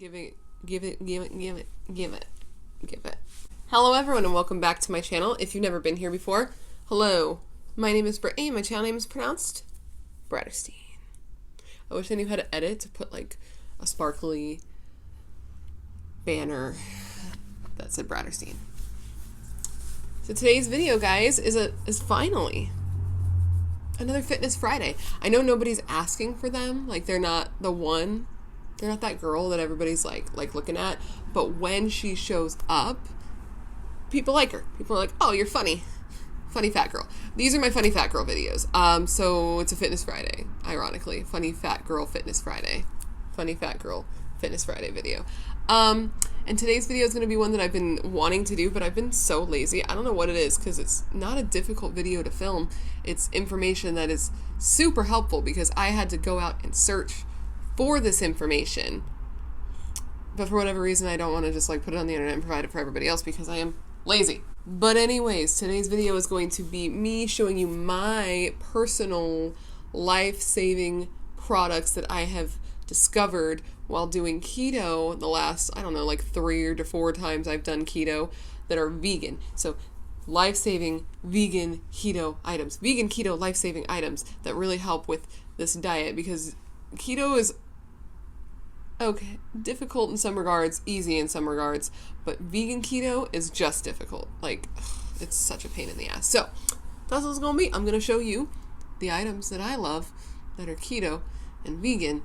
Give it. Hello everyone and welcome back to my channel. If you've never been here before, hello. My name is Brittany and my channel name is pronounced Bratterstein. I wish I knew how to edit to put like a sparkly banner that said Bratterstein. So today's video, guys, is finally another Fitness Friday. I know nobody's asking for them, like they're not the one. They're not that girl that everybody's like looking at, but when she shows up, people like her. People are like, "Oh, you're funny. Funny fat girl." These are my funny fat girl videos. So it's a Fitness Friday, ironically. Funny fat girl Fitness Friday. Funny fat girl Fitness Friday video. And today's video is going to be one that I've been wanting to do, but I've been so lazy. I don't know what it is, because it's not a difficult video to film. It's information that is super helpful because I had to go out and search for this information, but for whatever reason I don't want to just like put it on the internet and provide it for everybody else because I am lazy. But anyways, today's video is going to be me showing you my personal life-saving products that I have discovered while doing keto the last, I don't know, like 3 to 4 times I've done keto that are vegan. So life-saving vegan keto items, vegan keto life-saving items that really help with this diet, because keto is okay, difficult in some regards, easy in some regards, but vegan keto is just difficult. Like, it's such a pain in the ass. So that's what it's gonna be. I'm gonna show you the items that I love that are keto and vegan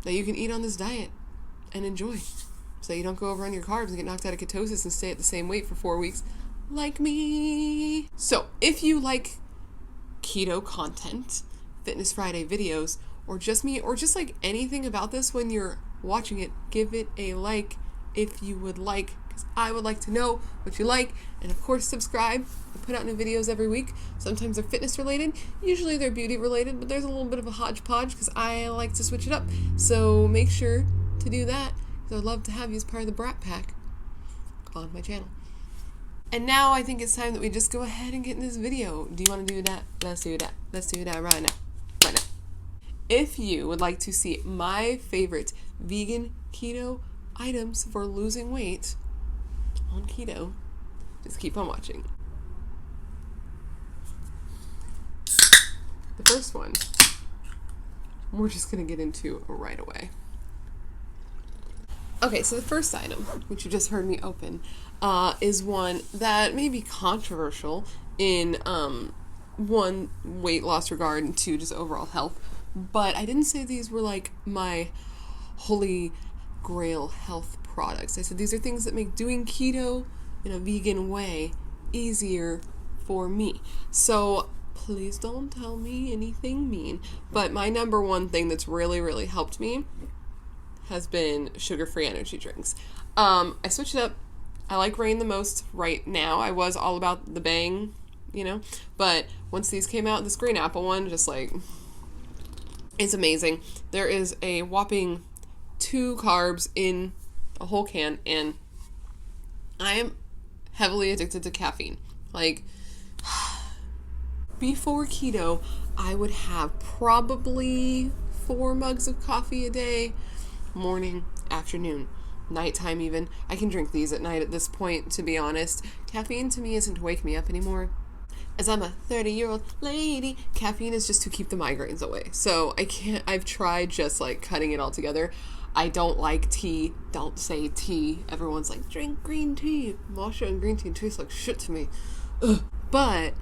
that you can eat on this diet and enjoy, so you don't go over on your carbs and get knocked out of ketosis and stay at the same weight for 4 weeks like me. So if you like keto content, Fitness Friday videos, or just me, or just like anything about this when you're watching it, give it a like if you would like, because I would like to know what you like. And of course, subscribe. I put out new videos every week. Sometimes they're fitness related, usually they're beauty related, but there's a little bit of a hodgepodge because I like to switch it up. So make sure to do that, because I'd love to have you as part of the Brat Pack on my channel. And now I think it's time that we just go ahead and get in this video. Do you want to do that? Let's do that. Let's do that right now. Right now. If you would like to see my favorite vegan keto items for losing weight on keto, just keep on watching. The first one, we're just going to get into right away. Okay, so the first item, which you just heard me open, is one that may be controversial in, one, weight loss regard, and 2, just overall health. But I didn't say these were like my holy grail health products. I said these are things that make doing keto in a vegan way easier for me. So please don't tell me anything mean. But my number one thing that's really helped me has been sugar-free energy drinks. I switched it up. I like Reign the most right now. I was all about the Bang, you know, but once these came out, this green apple one, just like, it's amazing. There is a whopping 2 carbs in a whole can, and I am heavily addicted to caffeine. Like, before keto, I would have probably 4 mugs of coffee a day, morning, afternoon, nighttime even. I can drink these at night at this point, to be honest. Caffeine to me isn't to wake me up anymore. As I'm a 30-year-old lady, caffeine is just to keep the migraines away. So I've tried just like cutting it all together. I don't like tea. Don't say tea. Everyone's like, drink green tea. Matcha and green tea tastes like shit to me. Ugh. But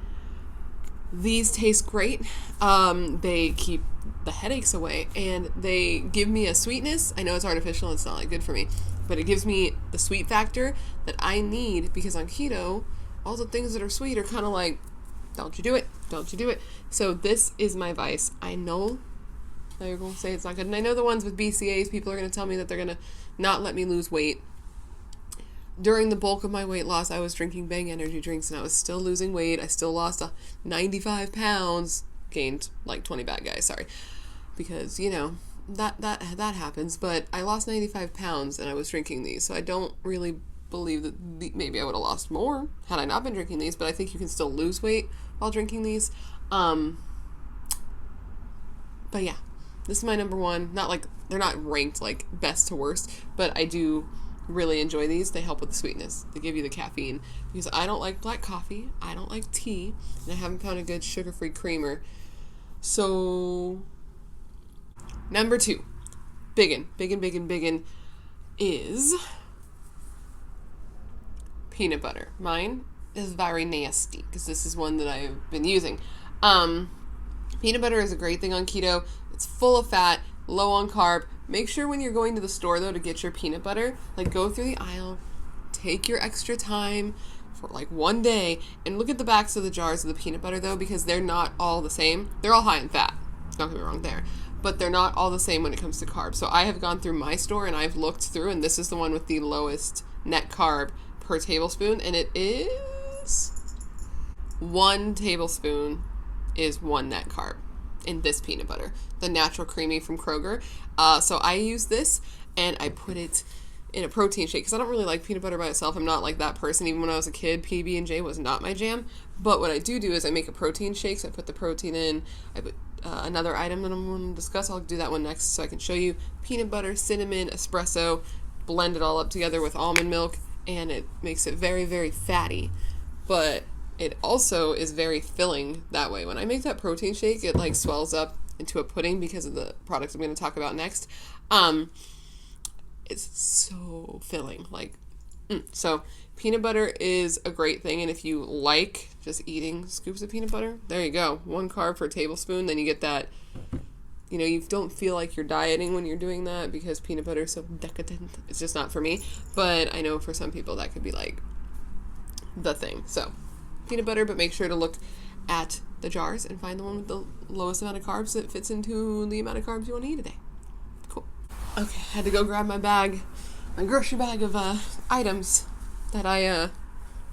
these taste great. They keep the headaches away, and they give me a sweetness. I know it's artificial. It's not like good for me, but it gives me the sweet factor that I need, because on keto, all the things that are sweet are kind of like, don't you do it. Don't you do it. So this is my vice. I know that you're going to say it's not good. And I know the ones with BCAAs, people are going to tell me that they're going to not let me lose weight. During the bulk of my weight loss, I was drinking Bang energy drinks, and I was still losing weight. I still lost 95 pounds. Gained like 20 back, guys. Sorry. Because, you know, that happens. But I lost 95 pounds, and I was drinking these. So I don't really believe that maybe I would have lost more had I not been drinking these, but I think you can still lose weight while drinking these. But yeah, This is my number one. Not like, they're not ranked like best to worst, but I do really enjoy these. They help with the sweetness. They give you the caffeine, because I don't like black coffee, I don't like tea, and I haven't found a good sugar-free creamer. So number two, biggin is peanut butter. Mine is very nasty because this is one that I've been using. Peanut butter is a great thing on keto. It's full of fat, low on carb. Make sure when you're going to the store, though, to get your peanut butter, like, go through the aisle, take your extra time for like one day, and look at the backs of the jars of the peanut butter, though, because they're not all the same. They're all high in fat. Don't get me wrong there. But they're not all the same when it comes to carbs. So I have gone through my store and I've looked through, and this is the one with the lowest net carb per tablespoon, and it is 1 tablespoon is 1 net carb in this peanut butter, the natural creamy from Kroger. So I use this and I put it in a protein shake because I don't really like peanut butter by itself. I'm not like that person. Even when I was a kid, PB&J was not my jam. But what I do is I make a protein shake. So I put the protein in. I put another item that I'm going to discuss. I'll do that one next so I can show you. Peanut butter, cinnamon, espresso, blend it all up together with almond milk, and it makes it very, very fatty. But it also is very filling that way. When I make that protein shake, it like swells up into a pudding because of the products I'm going to talk about next. It's so filling. So peanut butter is a great thing, and if you like just eating scoops of peanut butter, there you go. 1 carb per tablespoon, then you get that, you don't feel like you're dieting when you're doing that because peanut butter is so decadent. It's just not for me, but I know for some people that could be like the thing. So peanut butter, but make sure to look at the jars and find the one with the lowest amount of carbs that fits into the amount of carbs you want to eat a day. Cool. Okay, had to go grab my grocery bag of items that I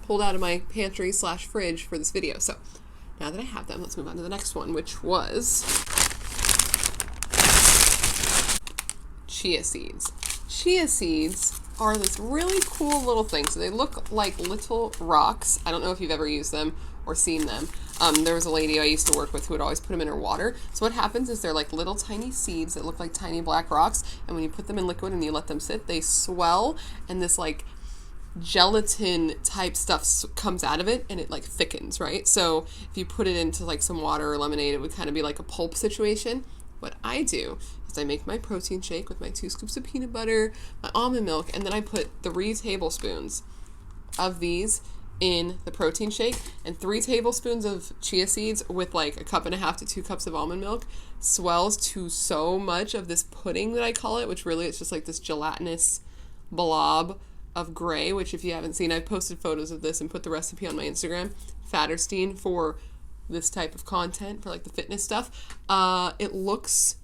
pulled out of my pantry / fridge for this video. So now that I have them, let's move on to the next one, which was chia seeds. Chia seeds are this really cool little thing. So they look like little rocks. I don't know if you've ever used them or seen them. There was a lady I used to work with who would always put them in her water. So what happens is they're like little tiny seeds that look like tiny black rocks, and when you put them in liquid and you let them sit, they swell, and this like gelatin type stuff comes out of it, and it like thickens, right? So if you put it into like some water or lemonade, it would kind of be like a pulp situation. What I do is I make my protein shake with my 2 scoops of peanut butter, my almond milk, and then I put 3 tablespoons of these in the protein shake, and 3 tablespoons of chia seeds with like 1.5 cups to 2 cups of almond milk swells to so much of this pudding that I call it, which really it's just like this gelatinous blob of gray, which if you haven't seen, I've posted photos of this and put the recipe on my Instagram, Fatterstein, for this type of content, for like the fitness stuff. It looks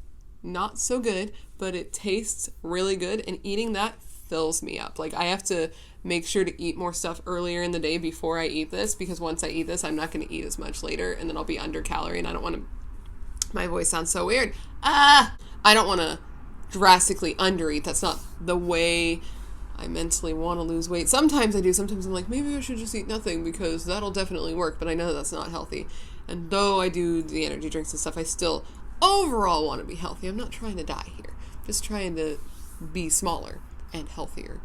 not so good, but it tastes really good, and eating that fills me up. Like, I have to make sure to eat more stuff earlier in the day before I eat this, because once I eat this, I'm not going to eat as much later, and then I'll be under calorie, and I don't want to, my voice sounds so weird. I don't want to drastically undereat. That's not the way I mentally want to lose weight. Sometimes I do. Sometimes I'm like, maybe I should just eat nothing because that'll definitely work, but I know that's not healthy. And though I do the energy drinks and stuff, I still overall want to be healthy. I'm not trying to die here. Just trying to be smaller and healthier.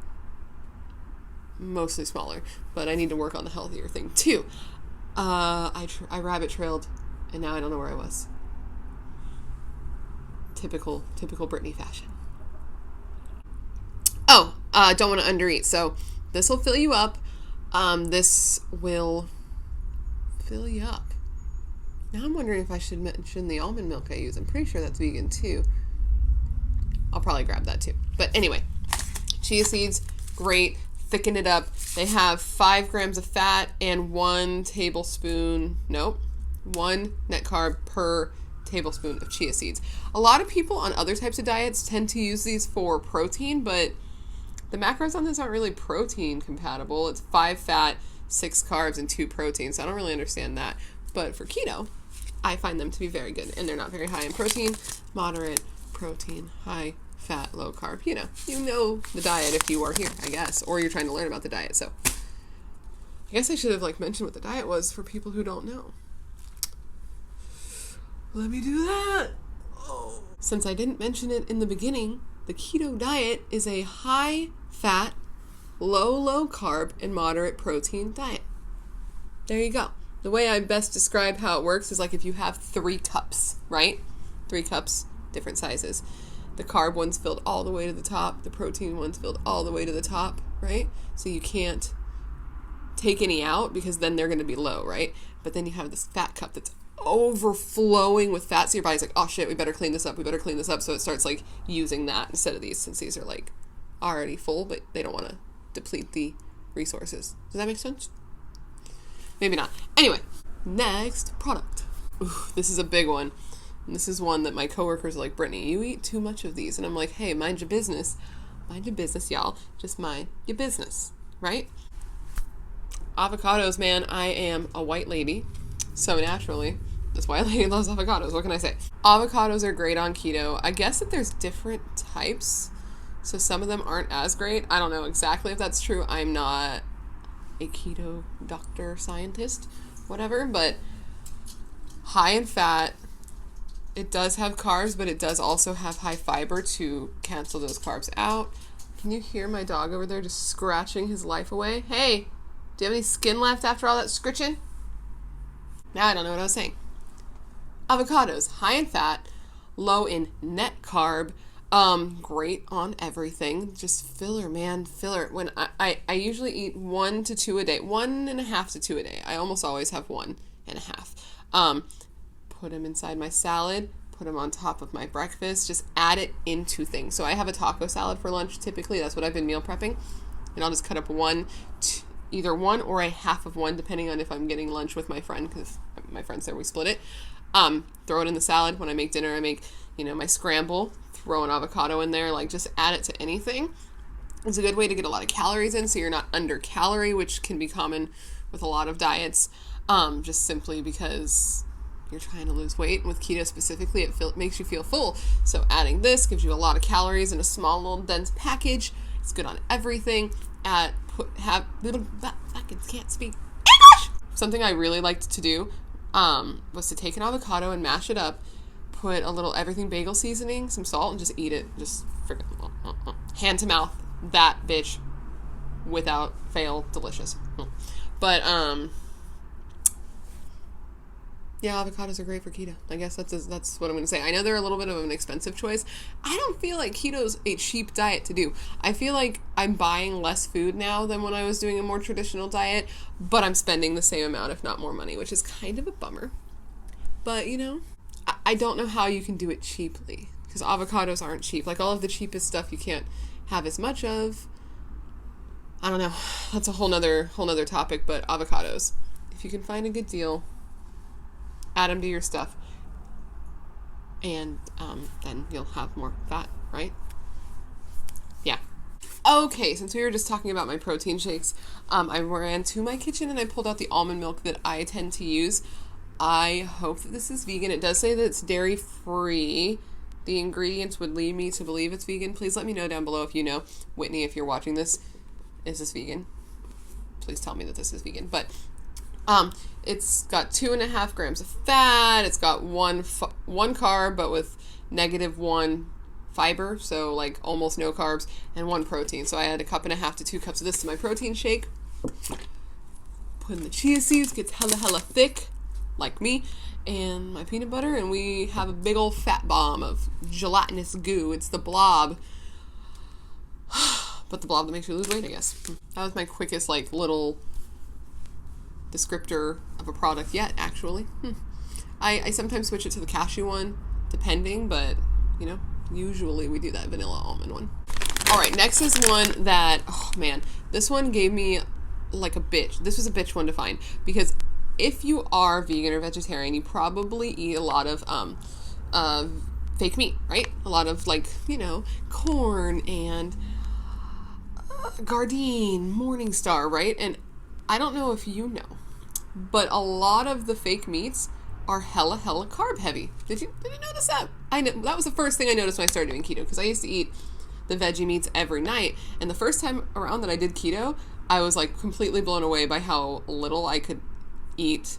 Mostly smaller, but I need to work on the healthier thing too. I rabbit trailed, and now I don't know where I was. Typical Britney fashion. Don't want to undereat. So this will fill you up. This will fill you up. Now I'm wondering if I should mention the almond milk I use. I'm pretty sure that's vegan too. I'll probably grab that too. But anyway, chia seeds, great. Thicken it up. They have 5 grams of fat and 1 net carb per tablespoon of chia seeds. A lot of people on other types of diets tend to use these for protein, but the macros on this aren't really protein compatible. It's 5 fat, 6 carbs, and 2 protein, so I don't really understand that. But for keto, I find them to be very good, and they're not very high in protein, moderate protein, high fat, low carb. You know the diet if you are here, I guess, or you're trying to learn about the diet. So I guess I should have mentioned what the diet was for people who don't know. Let me do that. Since I didn't mention it in the beginning, the keto diet is a high-fat, low carb, and moderate protein diet. There you go. The way I best describe how it works is like if you have 3 cups, right? 3 cups, different sizes. The carb one's filled all the way to the top. The protein one's filled all the way to the top, right? So you can't take any out because then they're going to be low, right? But then you have this fat cup that's overflowing with fat. So your body's like, oh shit, we better clean this up. So it starts like using that instead of these, since these are like already full, but they don't want to deplete the resources. Does that make sense? Maybe not. Anyway, next product. Ooh, this is a big one. And this is one that my coworkers are like, Brittany, you eat too much of these. And I'm like, hey, mind your business. Mind your business, y'all. Just mind your business, right? Avocados, man. I am a white lady. So naturally, this white lady loves avocados. What can I say? Avocados are great on keto. I guess that there's different types. So some of them aren't as great. I don't know exactly if that's true. I'm not a keto doctor, scientist, whatever, but high in fat. It does have carbs, but it does also have high fiber to cancel those carbs out. Can you hear my dog over there just scratching his life away? Hey, do you have any skin left after all that scritching? Now I don't know what I was saying. Avocados, high in fat, low in net carb, great on everything. Just filler, man, filler. When I usually eat 1 to 2 a day, 1.5 to 2 a day. I almost always have 1.5. Put them inside my salad, put them on top of my breakfast, just add it into things. So I have a taco salad for lunch typically. That's what I've been meal prepping. And I'll just cut up either one or a half of one, depending on if I'm getting lunch with my friend, because my friend's there, we split it. Throw it in the salad. When I make dinner, I make, my scramble, throw an avocado in there, like just add it to anything. It's a good way to get a lot of calories in, so you're not under calorie, which can be common with a lot of diets, just simply because you're trying to lose weight. With keto specifically, it makes you feel full. So adding this gives you a lot of calories in a small little dense package. It's good on everything. Can't speak English. Something I really liked to do was to take an avocado and mash it up, put a little everything bagel seasoning, some salt, and just eat it. Just freaking hand to mouth. That bitch, without fail, delicious. But yeah, avocados are great for keto. I guess that's what I'm going to say. I know they're a little bit of an expensive choice. I don't feel like keto's a cheap diet to do. I feel like I'm buying less food now than when I was doing a more traditional diet, but I'm spending the same amount, if not more money, which is kind of a bummer. But, I don't know how you can do it cheaply, because avocados aren't cheap. Like, all of the cheapest stuff you can't have as much of. I don't know. That's a whole nother topic, but avocados. If you can find a good deal, add them to your stuff, and then you'll have more fat, right? Yeah. Okay, since we were just talking about my protein shakes, I ran to my kitchen and I pulled out the almond milk that I tend to use. I hope that this is vegan. It does say that it's dairy-free. The ingredients would lead me to believe it's vegan. Please let me know down below if you know. Whitney, if you're watching this, is this vegan? Please tell me that this is vegan. But it's got 2.5 grams of fat. It's got one carb, but with -1 fiber, so like almost no carbs, and 1 protein. So I add 1.5 cups to 2 cups of this to my protein shake. Put in the chia seeds, gets hella thick, like me, and my peanut butter, and we have a big old fat bomb of gelatinous goo. It's the blob. But the blob that makes you lose weight, I guess. That was my quickest, little descriptor of a product yet, actually. I sometimes switch it to the cashew one, depending, but, usually we do that vanilla almond one. Alright, next is one that, oh man, this one gave me like a bitch. This was a bitch one to find, because if you are vegan or vegetarian, you probably eat a lot of fake meat, right? A lot of corn and Gardein, Morningstar, right? And I don't know if you know, but a lot of the fake meats are hella carb heavy. Did you notice that? I know that was the first thing I noticed when I started doing keto, because I used to eat the veggie meats every night, and the first time around that I did keto, I was completely blown away by how little I could eat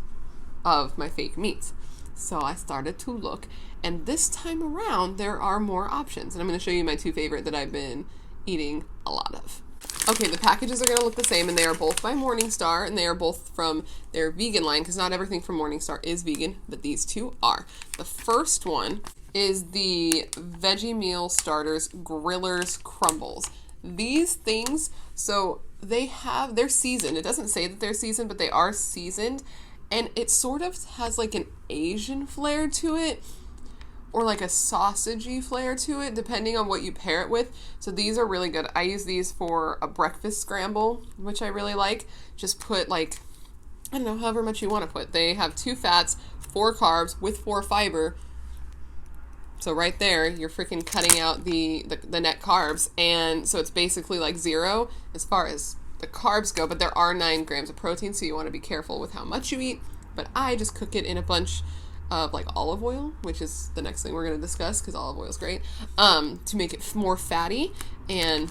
of my fake meats. So I started to look, and this time around there are more options, and I'm going to show you my two favorite that I've been eating a lot of. Okay, the packages are going to look the same, and they are both by Morningstar, and they are both from their vegan line, because not everything from Morningstar is vegan, but these two are. The first one is the Veggie Meal Starters Grillers Crumbles. These things, so they're seasoned. It doesn't say that they're seasoned, but they are seasoned, and it sort of has like an Asian flair to it, or like a sausagey flair to it, depending on what you pair it with. So these are really good. I use these for a breakfast scramble, which I really like. Just put like, I don't know, however much you want to put. They have 2 fats, 4 carbs with 4 fiber. So right there, you're freaking cutting out the net carbs. And so it's basically like 0 as far as the carbs go, but there are 9 grams of protein, so you want to be careful with how much you eat. But I just cook it in a bunch of like olive oil, which is the next thing we're going to discuss, because olive oil is great, to make it more fatty, and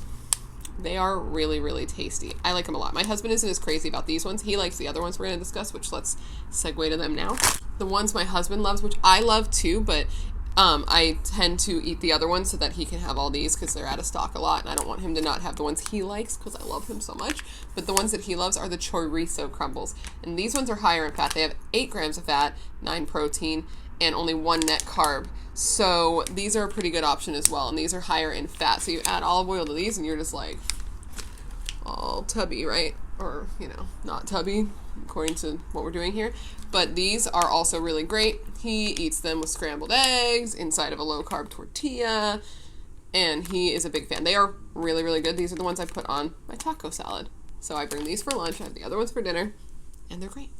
they are really, really tasty. I like them a lot. My husband isn't as crazy about these ones. He likes the other ones we're going to discuss, which let's segue to them now. The ones my husband loves, which I love too, but I tend to eat the other ones so that he can have all these, because they're out of stock a lot, and I don't want him to not have the ones he likes, because I love him so much. But the ones that he loves are the chorizo crumbles, and these ones are higher in fat. They have 8 grams of fat, 9 protein, and only 1 net carb. So these are a pretty good option as well, and these are higher in fat. So you add olive oil to these, and you're just like all tubby, right? Or, not tubby, according to what we're doing here. But these are also really great. He eats them with scrambled eggs inside of a low-carb tortilla, and he is a big fan. They are really, really good. These are the ones I put on my taco salad. So I bring these for lunch, I have the other ones for dinner, and they're great.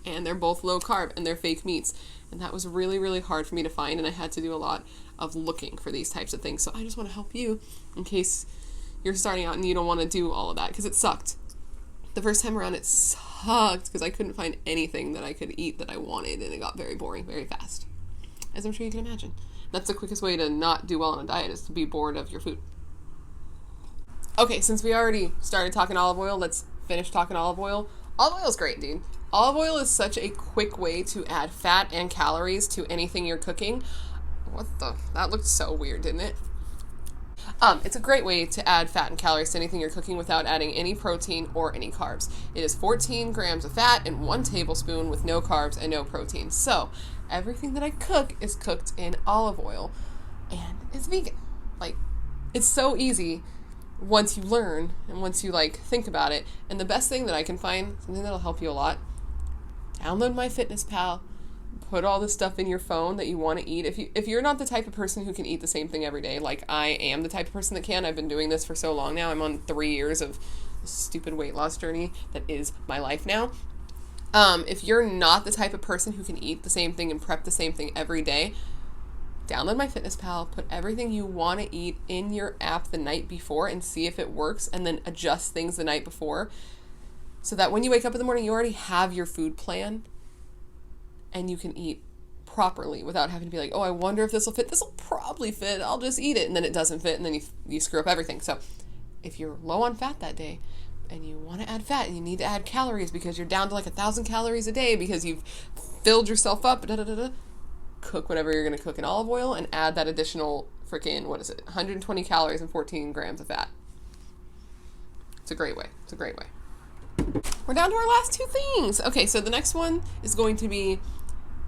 And they're both low-carb, and they're fake meats. And that was really, really hard for me to find, and I had to do a lot of looking for these types of things. So I just want to help you in case you're starting out and you don't want to do all of that, because it sucked. The first time around, it sucked because I couldn't find anything that I could eat that I wanted, and it got very boring very fast, as I'm sure you can imagine. That's the quickest way to not do well on a diet, is to be bored of your food. Okay, since we already started talking olive oil, let's finish talking olive oil. Olive oil is great, dude. Olive oil is such a quick way to add fat and calories to anything you're cooking. That looked so weird, didn't it? It's a great way to add fat and calories to anything you're cooking without adding any protein or any carbs. It is 14 grams of fat and 1 tablespoon with no carbs and no protein. So everything that I cook is cooked in olive oil, and it's vegan. Like, it's so easy once you learn and once you think about it. And the best thing that I can find, something that'll help you a lot, download MyFitnessPal. Put all the stuff in your phone that you want to eat. If you're not the type of person who can eat the same thing every day, like I am the type of person that can, I've been doing this for so long now. I'm on 3 years of this stupid weight loss journey that is my life now. If you're not the type of person who can eat the same thing and prep the same thing every day, download MyFitnessPal, put everything you want to eat in your app the night before and see if it works, and then adjust things the night before, so that when you wake up in the morning, you already have your food plan and you can eat properly without having to be like, oh, I wonder if this will fit. This will probably fit. I'll just eat it. And then it doesn't fit, and then you screw up everything. So if you're low on fat that day and you want to add fat and you need to add calories because you're down to 1,000 calories a day because you've filled yourself up, cook whatever you're going to cook in olive oil and add that additional 120 calories and 14 grams of fat. It's a great way. We're down to our last 2 things. Okay, so the next one is going to be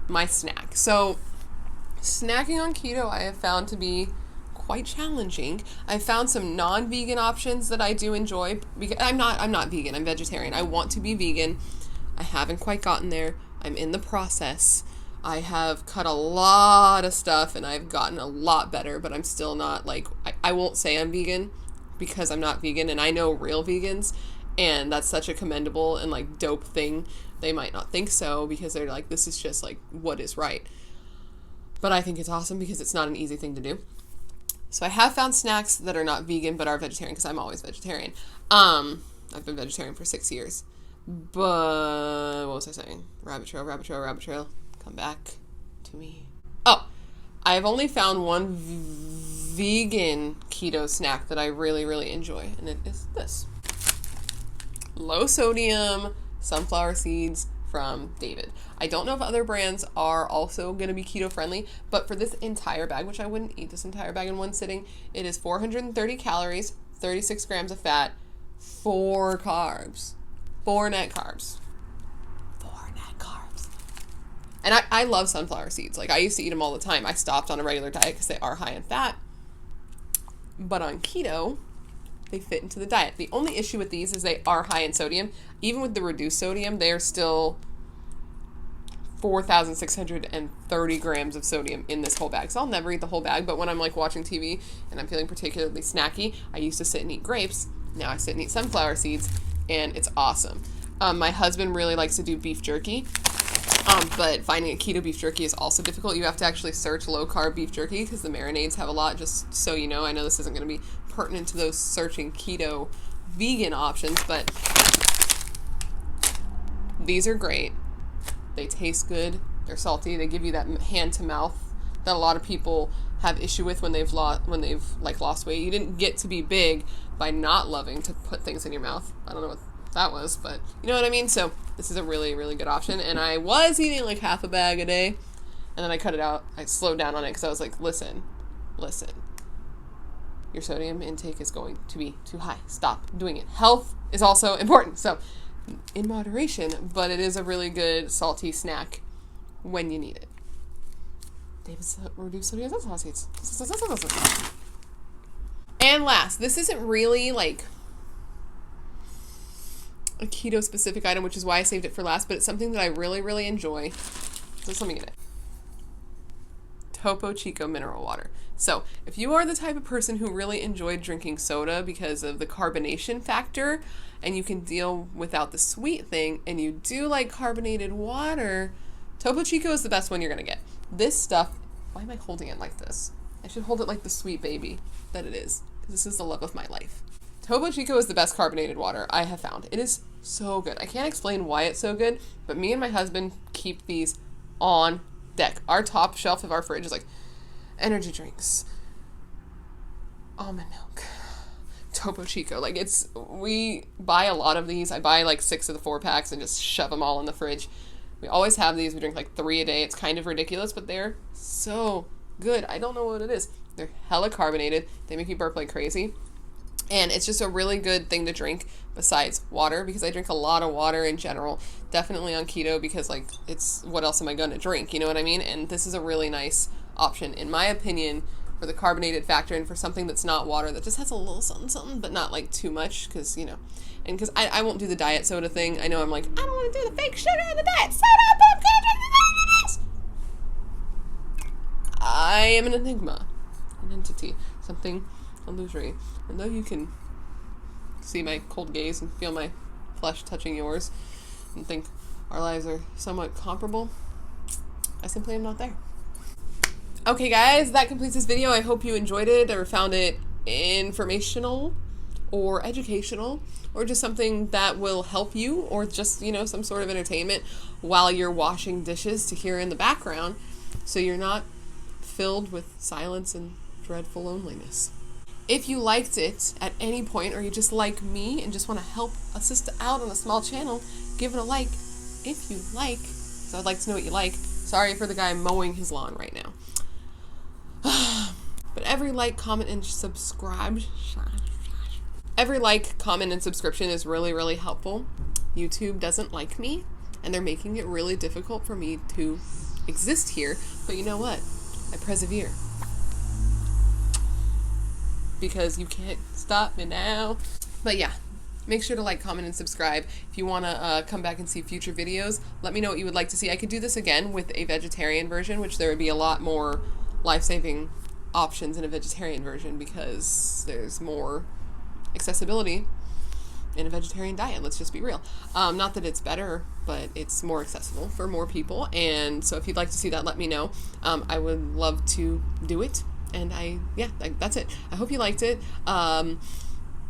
my snack. So snacking on keto I have found to be quite challenging. I've found some non-vegan options that I do enjoy, because I'm not vegan, I'm vegetarian. I want to be vegan. I haven't quite gotten there. I'm in the process. I have cut a lot of stuff and I've gotten a lot better, but I'm still not I won't say I'm vegan because I'm not vegan, and I know real vegans, and that's such a commendable and dope thing. They might not think so because they're this is just what is right. But I think it's awesome because it's not an easy thing to do. So I have found snacks that are not vegan but are vegetarian, because I'm always vegetarian. I've been vegetarian for 6 years. But what was I saying? Rabbit trail. Come back to me. Oh, I've only found one vegan keto snack that I really, really enjoy, and it is this. Low sodium sunflower seeds from David. I don't know if other brands are also going to be keto friendly, but for this entire bag, which I wouldn't eat this entire bag in one sitting, it is 430 calories, 36 grams of fat, 4 carbs, 4 net carbs. 4 net carbs. And I love sunflower seeds. Like, I used to eat them all the time. I stopped on a regular diet because they are high in fat. But on keto, they fit into the diet. The only issue with these is they are high in sodium. Even with the reduced sodium, they are still 4,630 grams of sodium in this whole bag. So I'll never eat the whole bag, but when I'm like watching TV and I'm feeling particularly snacky, I used to sit and eat grapes. Now I sit and eat sunflower seeds, and it's awesome. My husband really likes to do beef jerky, but finding a keto beef jerky is also difficult. You have to actually search low-carb beef jerky because the marinades have a lot, just so you know. I know this isn't going to be pertinent to those searching keto vegan options, but these are great. They taste good. They're salty. They give you that hand to mouth that a lot of people have issue with when they've lost weight. You didn't get to be big by not loving to put things in your mouth. I don't know what that was, but you know what I mean? So this is a really, really good option. And I was eating like half a bag a day, and then I cut it out. I slowed down on it because I was like, listen, your sodium intake is going to be too high. Stop doing it. Health is also important. So in moderation, but it is a really good salty snack when you need it. David's reduced sodium sunflower seeds. And last, this isn't really like a keto specific item, which is why I saved it for last, but it's something that I really, really enjoy. There's something in it. Topo Chico mineral water. So if you are the type of person who really enjoyed drinking soda because of the carbonation factor, and you can deal without the sweet thing, and you do like carbonated water, Topo Chico is the best one you're going to get. This stuff, why am I holding it like this? I should hold it like the sweet baby that it is, because this is the love of my life. Topo Chico is the best carbonated water I have found. It is so good. I can't explain why it's so good, but me and my husband keep these on deck. Our top shelf of our fridge is like energy drinks, almond milk, Topo Chico. Like, we buy a lot of these. I buy like 6 of the 4 packs and just shove them all in the fridge. We always have these. We drink like 3 a day. It's kind of ridiculous, but they're so good. I don't know what it is. They're hella carbonated. They make you burp like crazy. And it's just a really good thing to drink besides water, because I drink a lot of water in general. Definitely on keto, because like, it's, what else am I going to drink? You know what I mean? And this is a really nice option, in my opinion, for the carbonated factor, and for something that's not water, that just has a little something, but not like too much, because, you know, and because I won't do the diet soda thing. I know I'm like, I don't want to do the fake sugar in the diet soda, but I'm going to drink the soda. I am an enigma, an entity, something illusory. And though you can see my cold gaze and feel my flesh touching yours and think our lives are somewhat comparable, I simply am not there. Okay, guys, that completes this video. I hope you enjoyed it or found it informational or educational, or just something that will help you, or just, you know, some sort of entertainment while you're washing dishes to hear in the background, so you're not filled with silence and dreadful loneliness. If you liked it at any point, or you just like me and just want to help a sister out on a small channel, give it a like if you like, so I'd like to know what you like. Sorry for the guy mowing his lawn right now. But every like, comment, and subscribe, every like, comment, and subscription is really, really helpful. YouTube doesn't like me, and they're making it really difficult for me to exist here, but you know what? I persevere. Because you can't stop me now. But yeah, make sure to like, comment, and subscribe. If you want to come back and see future videos, let me know what you would like to see. I could do this again with a vegetarian version, which there would be a lot more life-saving options in a vegetarian version, because there's more accessibility in a vegetarian diet. Let's just be real. Not that it's better, but it's more accessible for more people. And so if you'd like to see that, let me know. I would love to do it. And that's it. I hope you liked it. I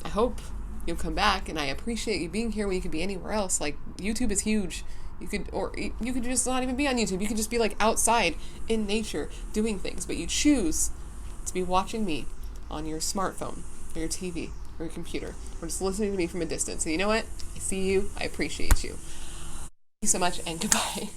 hope you'll come back, and I appreciate you being here when you could be anywhere else. Like, YouTube is huge. You could just not even be on YouTube. You could just be like outside in nature doing things, but you choose to be watching me on your smartphone or your TV or your computer, or just listening to me from a distance. And you know what? I see you. I appreciate you. you so much, and goodbye.